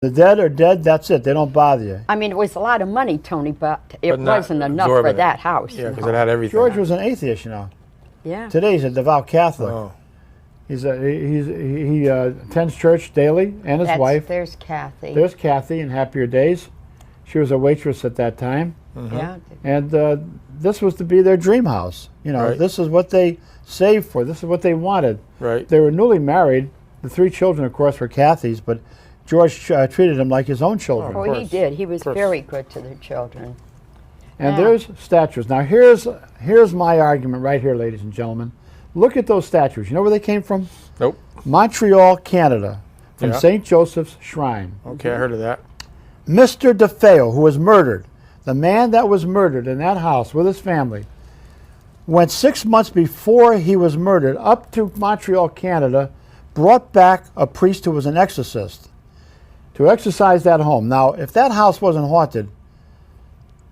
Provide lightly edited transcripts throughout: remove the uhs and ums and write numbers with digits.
The dead are dead, that's it. They don't bother you. I mean, it was a lot of money, Tony, but it wasn't enough for that house. Yeah, because it had everything. George was an atheist, you know. Yeah. Today he's a devout Catholic. Oh. He attends church daily, and his wife. There's Kathy. There's Kathy in Happier Days. She was a waitress at that time. Mm-hmm. Yeah. And this was to be their dream house. You know, this is what they saved for. This is what they wanted. Right. They were newly married. The 3 children, of course, were Kathy's, but George treated them like his own children. Oh, he did. He was very good to the children. And there's statues. Now, here's my argument right here, ladies and gentlemen. Look at those statues. You know where they came from? Nope. Montreal, Canada, from St. Joseph's Shrine. Okay, I heard of that. Mr. DeFeo, who was murdered, the man that was murdered in that house with his family, went 6 months before he was murdered up to Montreal, Canada, brought back a priest who was an exorcist to exorcise that home. Now, if that house wasn't haunted,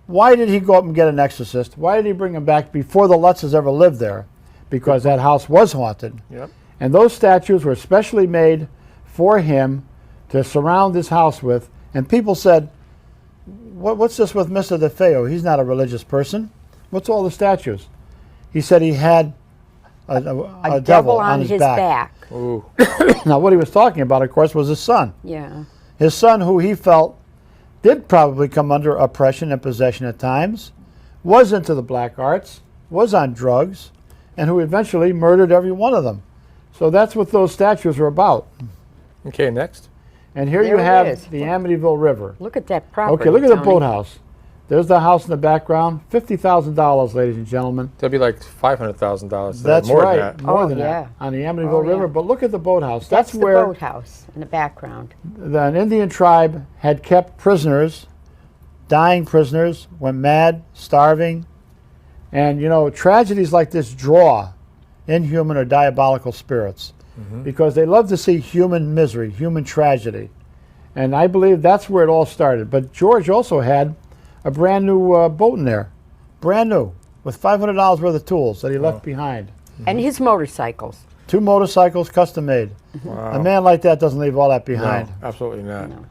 why did he go up and get an exorcist? Why did he bring him back before the Lutzes ever lived there? Because that house was haunted. Yep. And those statues were specially made for him to surround his house with. And people said, what's this with Mr. DeFeo? He's not a religious person. What's all the statues? He said he had a devil on his back. Ooh. Now, what he was talking about, of course, was his son. Yeah. His son, who he felt did probably come under oppression and possession at times, was into the black arts, was on drugs, and who eventually murdered every one of them. So that's what those statues are about. Okay, next. And here you have the Amityville River. Look at that property. Okay, look at the boathouse. There's the house in the background. $50,000, ladies and gentlemen. That'd be like $500,000. That's more right. Than that. More than that. On the Amityville River. But look at the boathouse. That's where the boathouse in the background. An Indian tribe had kept prisoners, dying prisoners, went mad, starving. And, you know, tragedies like this draw inhuman or diabolical spirits because they love to see human misery, human tragedy. And I believe that's where it all started. But George also had a brand new boat in there, brand new, with $500 worth of tools that he left behind. And his motorcycles. 2 motorcycles, custom made. Wow. A man like that doesn't leave all that behind. No, absolutely not. No.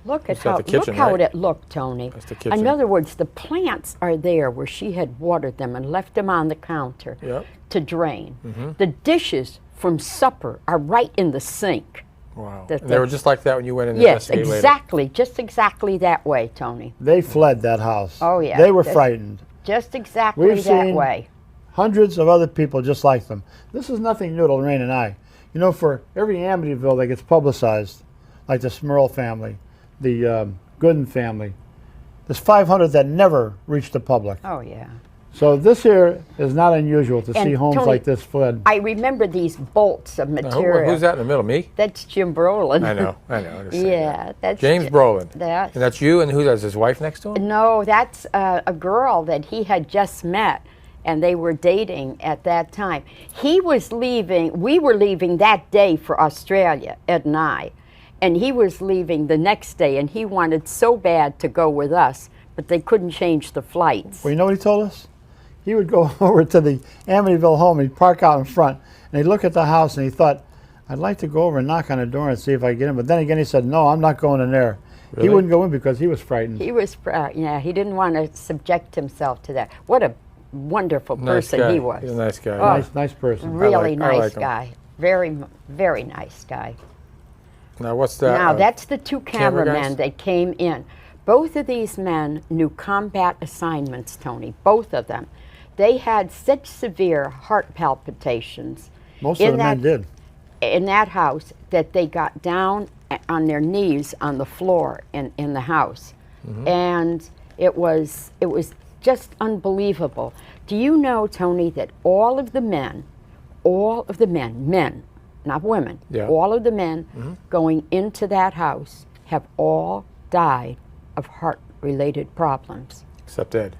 Look at It's the how kitchen, it looked, Tony. That's the kitchen. In other words, the plants are there where she had watered them and left them on the counter to drain. The dishes from supper are right in the sink. Wow. And they were just like that when you went in to Yes, investigate exactly. Just exactly that way, Tony. They fled that house. Oh, yeah. They were frightened. Just exactly We've that seen way. Hundreds of other people just like them. This is nothing new to Lorraine and I. You know, for every Amityville that gets publicized, like the Smurl family, the Gooden family, there's 500 that never reach the public. Oh, yeah. So this here is not unusual to see homes Tony, like this fled. I remember these bolts of material. Who's that in the middle? Me? That's Jim Brolin. I know. I understand Yeah, that's James Brolin. That. And that's you, and who does his wife next to him? No, that's a girl that he had just met, and they were dating at that time. He was leaving. We were leaving that day for Australia, Ed and I, and he was leaving the next day, and he wanted so bad to go with us, but they couldn't change the flights. Well, you know what he told us? He would go over to the Amityville home, he'd park out in front, and he'd look at the house, and he thought, I'd like to go over and knock on the door and see if I get in. But then again, he said, no, I'm not going in there. Really? He wouldn't go in because he was frightened. He was, yeah, he didn't want to subject himself to that. What a wonderful person he was. He's a nice guy. Oh, nice person. Really nice guy. Very, very nice guy. Now, what's that? Now, that's the 2 cameramen that came in. Both of these men knew combat assignments, Tony, both of them. They had such severe heart palpitations. Most of the men did. In that house, that they got down on their knees on the floor in the house. And it was just unbelievable. Do you know, Tony, that all of the men, men, not women, all of the men going into that house have all died of heart-related problems. Except Ed.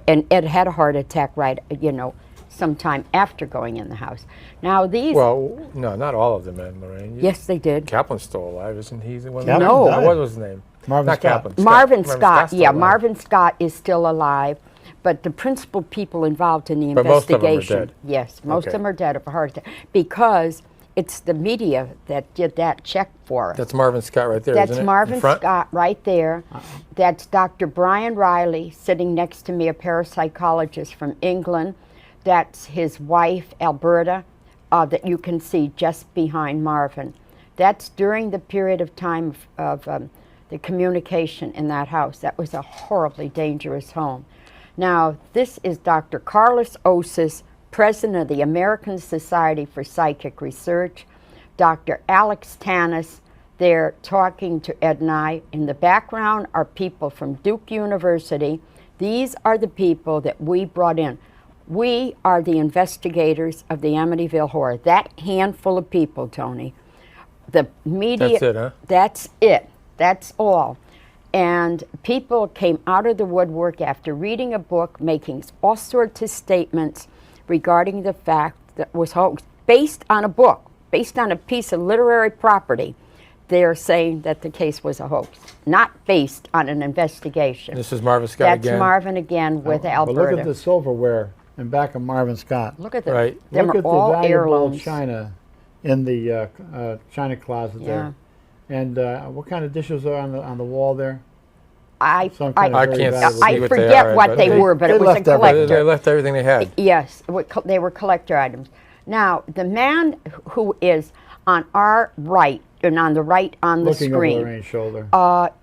And Ed had a heart attack, right, you know, sometime after going in the house. Now these... Well, no, not all of the men, Lorraine. Yes, they did. Kaplan's still alive, isn't he? The one Kaplan No. died. What was his name? Marvin Not Scott. Kaplan. Marvin Scott, still yeah, alive. Marvin Scott is still alive, but the principal people involved in the But most of them are investigation... dead. Yes, most of them are dead of a heart attack, because it's the media that did that check for us. That's Marvin Scott right there, That's isn't it? Marvin In front? Scott right there. That's Dr. Brian Riley sitting next to me, a parapsychologist from England. That's his wife, Alberta, that you can see just behind Marvin. That's during the period of time of the communication in that house. That was a horribly dangerous home. Now, this is Dr. Carlos Osis, president of the American Society for Psychic Research. Dr. Alex Tanis, they're talking to Ed and I. In the background are people from Duke University. These are the people that we brought in. We are the investigators of the Amityville Horror. That handful of people, Tony. The media. That's it, huh? That's it. That's all. And people came out of the woodwork after reading a book, making all sorts of statements regarding the fact that was hoax, based on a book, based on a piece of literary property. They're saying that the case was a hoax, not based on an investigation. This is Marvin Scott again. That's Marvin again with Alberta. But look at the silverware in back of Marvin Scott. Look at them. Right. Them Look are at the all valuable heirlooms. china in the china closet Yeah. there. And what kind of dishes are on the wall there? Some I kind of I very can't valuable- see I what they forget are, what but they they- were, but they it was a left everything. collector. They left everything they had. Yes, they were collector items. Now, the man who is on our right, and on the right on the Looking over screen, Lorraine's shoulder.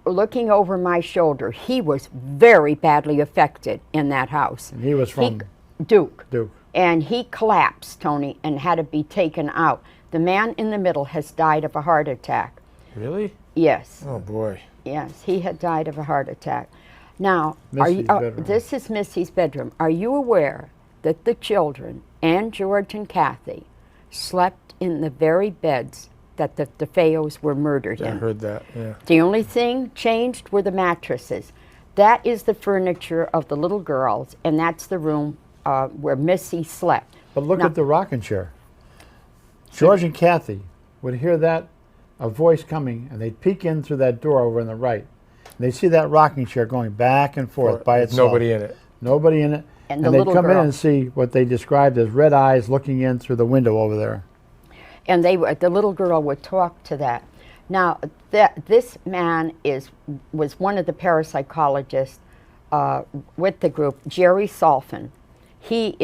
looking over my shoulder, he was very badly affected in that house. And he was from Duke. Duke. And he collapsed, Tony, and had to be taken out. The man in the middle has died of a heart attack. Really? Yes. Oh, boy. Yes, he had died of a heart attack. Now, Missy's bedroom. this is Missy's bedroom. Are you aware that the children and George and Kathy slept in the very beds that the DeFeos were murdered I in? heard that, yeah. The only thing changed were the mattresses. That is the furniture of the little girls, and that's the room where Missy slept. But look Now- at the rocking chair. George and Kathy would hear a voice coming, and they'd peek in through that door over on the right. And they'd see that rocking chair going back and forth by With itself. nobody in it. Nobody in it. And the they'd little come in girl. and see what they described as red eyes looking in through the window over there. And the little girl would talk to that. Now, this man was one of the parapsychologists with the group, Jerry Solfin. He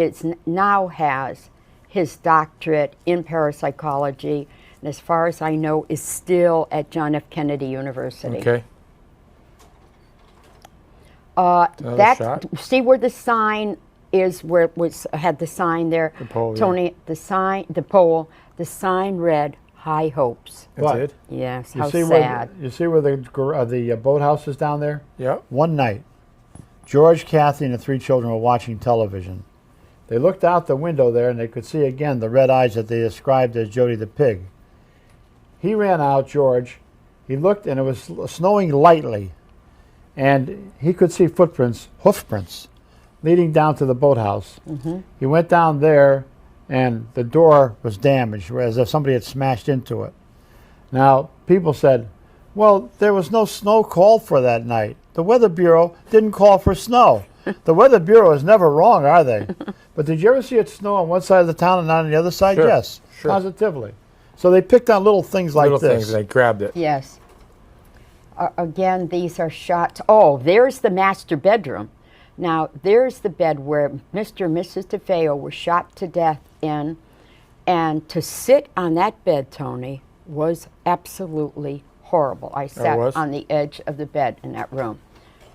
now has his doctorate in parapsychology, and as far as I know, is still at John F. Kennedy University. Okay. Shot? See where the sign is, where it had the sign there? The pole, yeah. Tony, the pole, the sign read, High Hopes. That's What? it? Yes, You how see sad. you see where the boathouse is down there? Yep. One night, George, Kathy, and the three children were watching television. They looked out the window there, and they could see again the red eyes that they described as Jody the pig. He ran out, George. He looked, and it was snowing lightly. And he could see hoof prints, leading down to the boathouse. Mm-hmm. He went down there, and the door was damaged, as if somebody had smashed into it. Now, people said, well, there was no snow called for that night. The Weather Bureau didn't call for snow. The Weather Bureau is never wrong, are they? But did you ever see it snow on one side of the town and not on the other side? Sure, Yes, sure. positively. So they picked on little things like Little this. things, they grabbed it. Yes. Again, these are shots. Oh, there's the master bedroom. Now, there's the bed where Mr. and Mrs. DeFeo were shot to death in. And to sit on that bed, Tony, was absolutely horrible. I sat was? on the edge of the bed in that room.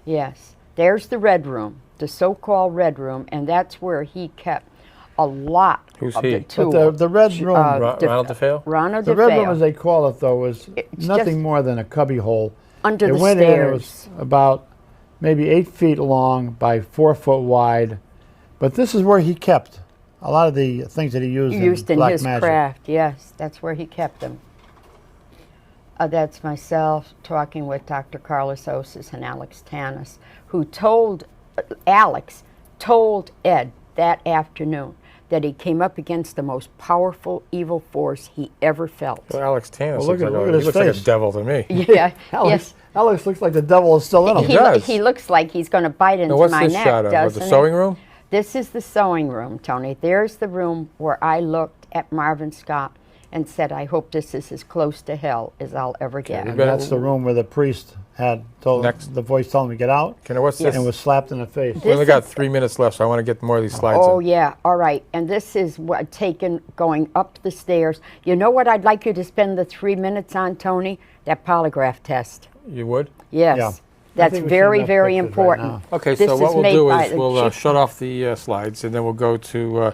Yes. There's the red room, the so-called red room, and that's where he kept a lot Who's of he? the But tools. The red room, Ronald DeFeo? Ronald the red room DeFeo. as they call it, though, was It's nothing just more than a cubby hole. Under It the went in, it was stairs. about maybe 8 feet long by 4 foot wide. But this is where he kept a lot of the things that he used in black his magic. craft. Yes, that's where he kept them. That's myself talking with Dr. Carlos Osis and Alex Tanis, who told Alex told Ed that afternoon that he came up against the most powerful evil force he ever felt. Well, Alex Tanis Well, look at he his looks like a face. devil to me. Yeah, yes. Alex looks like the devil is still in him. He does. He looks like he's going to bite into Now, what's my this neck, shot of? doesn't The it? sewing room? This is the sewing room, Tony. There's the room where I looked at Marvin Scott and said, I hope this is as close to hell as I'll ever get. And that's the room where the priest had told the voice told him to get out. Can I watch this? And was slapped in the face. We only got 3 minutes left, so I want to get more of these slides Oh, in. yeah. All right. And this is what taken going up the stairs. You know what I'd like you to spend the 3 minutes on, Tony? That polygraph test. You would? Yes. Yeah. That's very, very important. Right Okay, This so is what we'll made do by is the we'll chief- shut off the slides, and then we'll go to,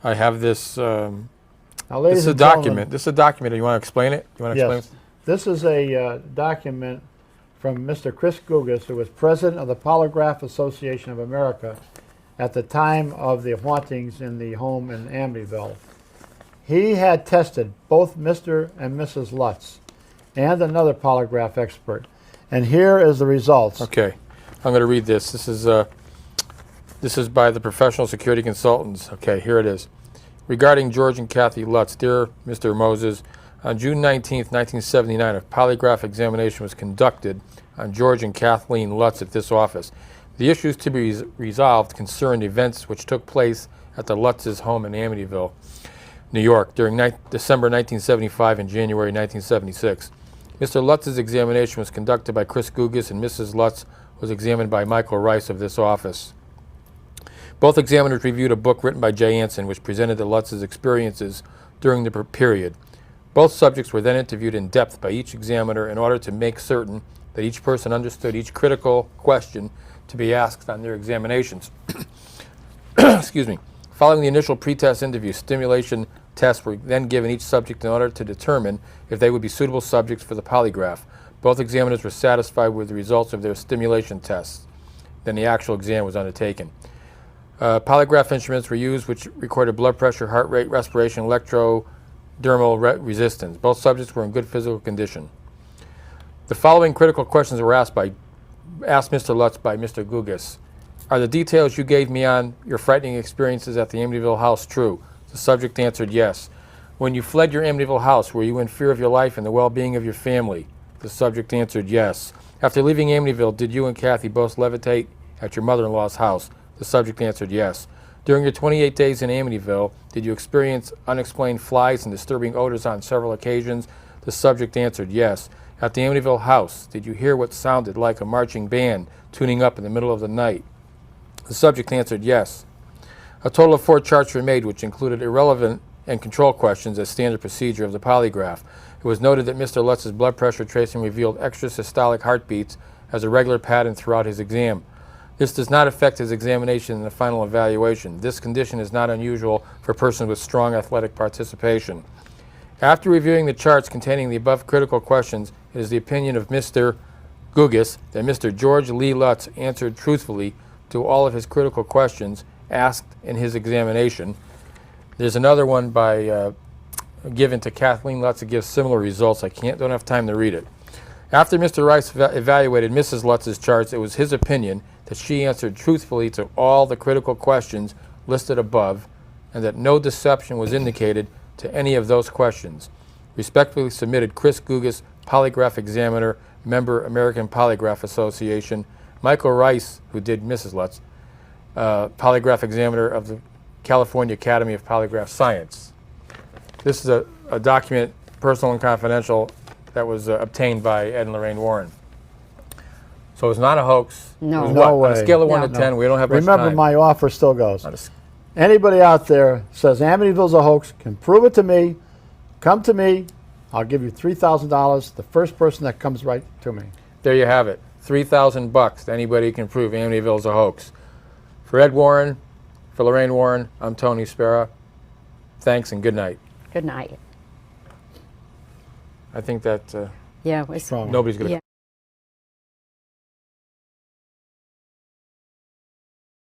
I have this, Now, this ladies is a and gentlemen, document. This is a document. You want to explain it? You want to Yes. explain This is a document from Mr. Chris Gugas, who was president of the Polygraph Association of America at the time of the hauntings in the home in Amityville. He had tested both Mr. and Mrs. Lutz and another polygraph expert. And here is the results. Okay, I'm going to read this. This is by the Professional Security Consultants. Okay, here it is. Regarding George and Kathy Lutz, dear Mr. Moses, on June 19, 1979, a polygraph examination was conducted on George and Kathleen Lutz at this office. The issues to be resolved concerned events which took place at the Lutz's home in Amityville, New York, during December 1975 and January 1976. Mr. Lutz's examination was conducted by Chris Gugas, and Mrs. Lutz was examined by Michael Rice of this office. Both examiners reviewed a book written by Jay Anson, which presented the Lutz's experiences during the period. Both subjects were then interviewed in depth by each examiner in order to make certain that each person understood each critical question to be asked on their examinations. Excuse me. Following the initial pretest interview, stimulation tests were then given each subject in order to determine if they would be suitable subjects for the polygraph. Both examiners were satisfied with the results of their stimulation tests. Then the actual exam was undertaken. Polygraph instruments were used which recorded blood pressure, heart rate, respiration, electrodermal resistance. Both subjects were in good physical condition. The following critical questions were asked Mr. Lutz by Mr. Gugas. Are the details you gave me on your frightening experiences at the Amityville house true? The subject answered yes. When you fled your Amityville house, were you in fear of your life and the well-being of your family? The subject answered yes. After leaving Amityville, did you and Kathy both levitate at your mother-in-law's house? The subject answered yes. During your 28 days in Amityville, did you experience unexplained flies and disturbing odors on several occasions? The subject answered yes. At the Amityville house, did you hear what sounded like a marching band tuning up in the middle of the night? The subject answered yes. A total of 4 charts were made, which included irrelevant and control questions as standard procedure of the polygraph. It was noted that Mr. Lutz's blood pressure tracing revealed extrasystolic heartbeats as a regular pattern throughout his exam. This does not affect his examination in the final evaluation. This condition is not unusual for persons with strong athletic participation. After reviewing the charts containing the above critical questions, it is the opinion of Mr. Gugas that Mr. George Lee Lutz answered truthfully to all of his critical questions asked in his examination. There's another one given to Kathleen Lutz that gives similar results. I don't have time to read it. After Mr. Rice evaluated Mrs. Lutz's charts, it was his opinion that she answered truthfully to all the critical questions listed above and that no deception was indicated to any of those questions. Respectfully submitted, Chris Gugas, Polygraph Examiner, member, American Polygraph Association. Michael Rice, who did Mrs. Lutz, Polygraph Examiner of the California Academy of Polygraph Science. This is a document, personal and confidential, that was obtained by Ed and Lorraine Warren. So it's not a hoax. No. It was No what? way. On a scale of 1 to No. 10, we don't have much Remember, time. my offer still goes. On a s- Anybody out there says Amityville's a hoax, can prove it to me, come to me, I'll give you $3,000, the first person that comes right to me. There you have it. $3,000 to anybody can prove Amityville's a hoax. For Ed Warren, for Lorraine Warren, I'm Tony Spera. Thanks and good night. Good night. I think that Yeah, it was Strong. nobody's going to yeah.